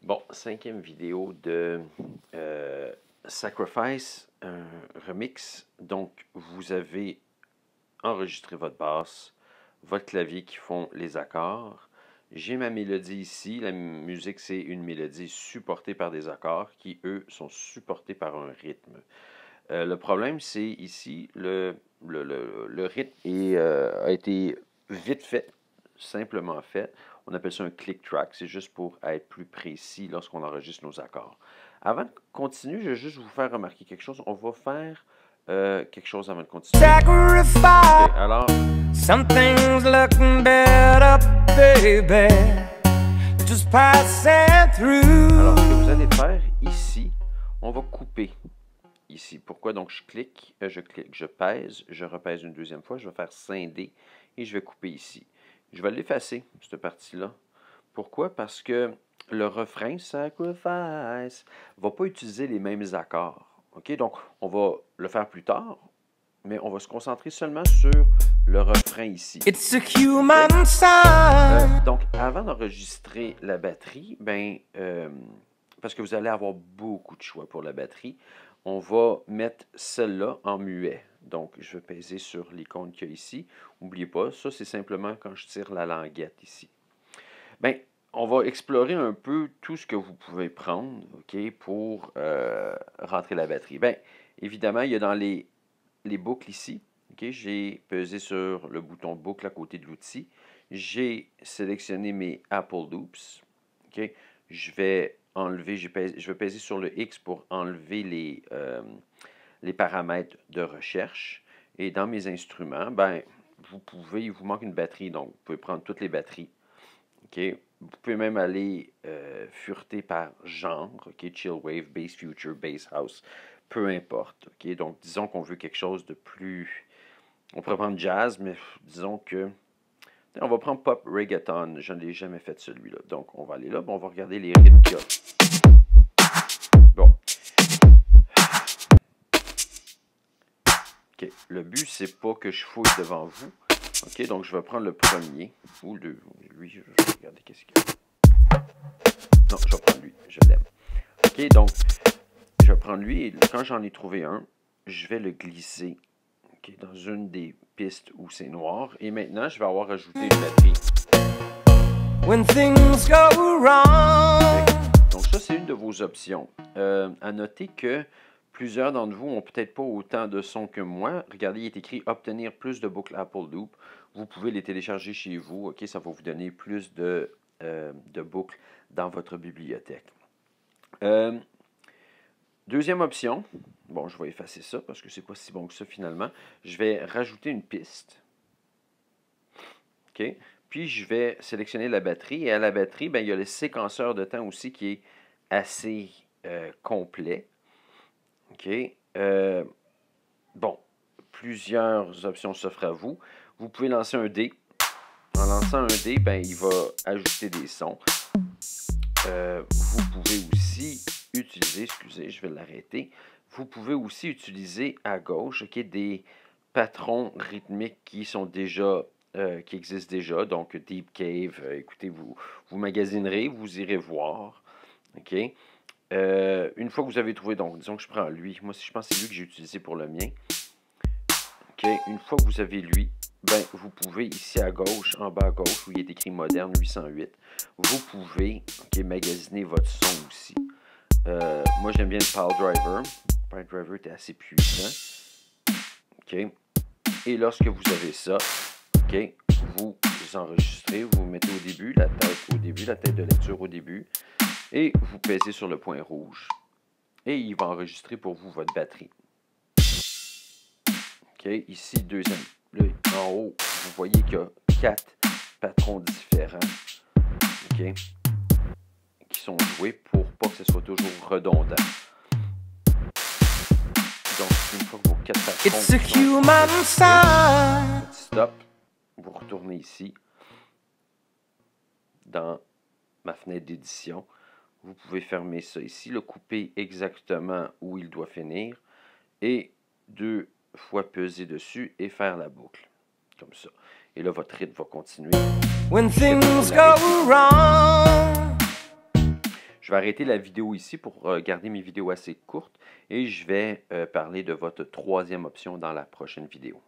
Bon, cinquième vidéo de Sacrifice, un remix. Donc, vous avez enregistré votre basse, votre clavier qui font les accords. J'ai ma mélodie ici. La musique, c'est une mélodie supportée par des accords qui, eux, sont supportés par un rythme. Le problème, c'est ici, le rythme a été vite fait, simplement fait. On appelle ça un click track. C'est juste pour être plus précis lorsqu'on enregistre nos accords. Avant de continuer, je vais juste vous faire remarquer quelque chose. On va faire quelque chose avant de continuer. Sacrifice. Okay, alors, Something's looking better, baby. Just passing through. alors, ce que vous allez faire ici, on va couper ici. Pourquoi? Donc, je clique, je pèse, je repèse une deuxième fois, je vais faire scinder et je vais couper ici. Je vais l'effacer, cette partie-là. Pourquoi? Parce que le refrain Sacrifice va pas utiliser les mêmes accords. OK? Donc, on va le faire plus tard, mais on va se concentrer seulement sur le refrain ici. It's a human sign. Donc, avant d'enregistrer la batterie, parce que vous allez avoir beaucoup de choix pour la batterie, on va mettre celle-là en muet. Donc, je vais peser sur l'icône qu'il y a ici. N'oubliez pas, ça, c'est simplement quand je tire la languette ici. Bien, on va explorer un peu tout ce que vous pouvez prendre, OK, pour rentrer la batterie. Bien, évidemment, il y a dans les boucles ici. OK, j'ai pesé sur le bouton boucle à côté de l'outil. J'ai sélectionné mes Apple Loops. OK, je vais enlever, je vais peser sur le X pour enlever les paramètres de recherche. Et dans mes instruments, ben, il vous manque une batterie, donc vous pouvez prendre toutes les batteries. OK, vous pouvez même aller fureter par genre, OK, chill wave, bass future, bass house, peu importe. OK, donc disons qu'on veut quelque chose de plus, on pourrait prendre jazz, mais disons que on va prendre pop reggaeton. Je ne l'ai jamais fait celui-là. Donc, on va aller là. On va regarder les rythmes qu'il y a. Bon. OK. Le but, c'est pas que je fouille devant vous. OK. Donc, je vais prendre le premier. Ou le. Lui, je vais regarder qu'est-ce qu'il y a. Non, je vais prendre lui. Je l'aime. OK. Donc, je vais prendre lui. Et quand j'en ai trouvé un, je vais le glisser. OK, dans une des pistes où c'est noir. Et maintenant, je vais avoir ajouté une batterie. When things go wrong. Donc ça, c'est une de vos options. À noter que plusieurs d'entre vous n'ont peut-être pas autant de sons que moi. Regardez, il est écrit « Obtenir plus de boucles Apple Loop ». Vous pouvez les télécharger chez vous. OK, ça va vous donner plus de boucles dans votre bibliothèque. Deuxième option. Bon, je vais effacer ça parce que c'est pas si bon que ça finalement. Je vais rajouter une piste. OK. Puis, je vais sélectionner la batterie. Et à la batterie, ben, il y a le séquenceur de temps aussi qui est assez complet. OK. Bon, plusieurs options s'offrent à vous. Vous pouvez lancer un dé. En lançant un dé, ben, il va ajouter des sons. Vous pouvez aussi utiliser, excusez, je vais l'arrêter. Vous pouvez aussi utiliser à gauche, OK, des patrons rythmiques qui sont déjà qui existent déjà, donc Deep Cave, écoutez, vous magasinerez, vous irez voir, OK? Une fois que vous avez trouvé, donc disons que je prends lui, moi je pense que c'est lui que j'ai utilisé pour le mien, OK? Une fois que vous avez lui, ben, vous pouvez ici à gauche, en bas à gauche, où il est écrit Moderne 808, vous pouvez, OK, magasiner votre son aussi. Moi j'aime bien le Pile Driver, le Pile Driver est assez puissant, OK? Et lorsque vous avez ça, OK, vous enregistrez, vous mettez au début, la tête de lecture au début, et vous pèsez sur le point rouge. Et il va enregistrer pour vous votre batterie. OK, ici, deuxième. Là, en haut, vous voyez qu'il y a 4 patrons différents, OK, qui sont joués pour pas que ce soit toujours redondant. Donc, une fois que vos 4 patrons It's a human sign. stop. Vous retournez ici, dans ma fenêtre d'édition. Vous pouvez fermer ça ici, le couper exactement où il doit finir, et 2 fois peser dessus et faire la boucle, comme ça. Et là, votre rythme va continuer. When things go wrong. Je vais arrêter la vidéo ici pour garder mes vidéos assez courtes et je vais parler de votre troisième option dans la prochaine vidéo.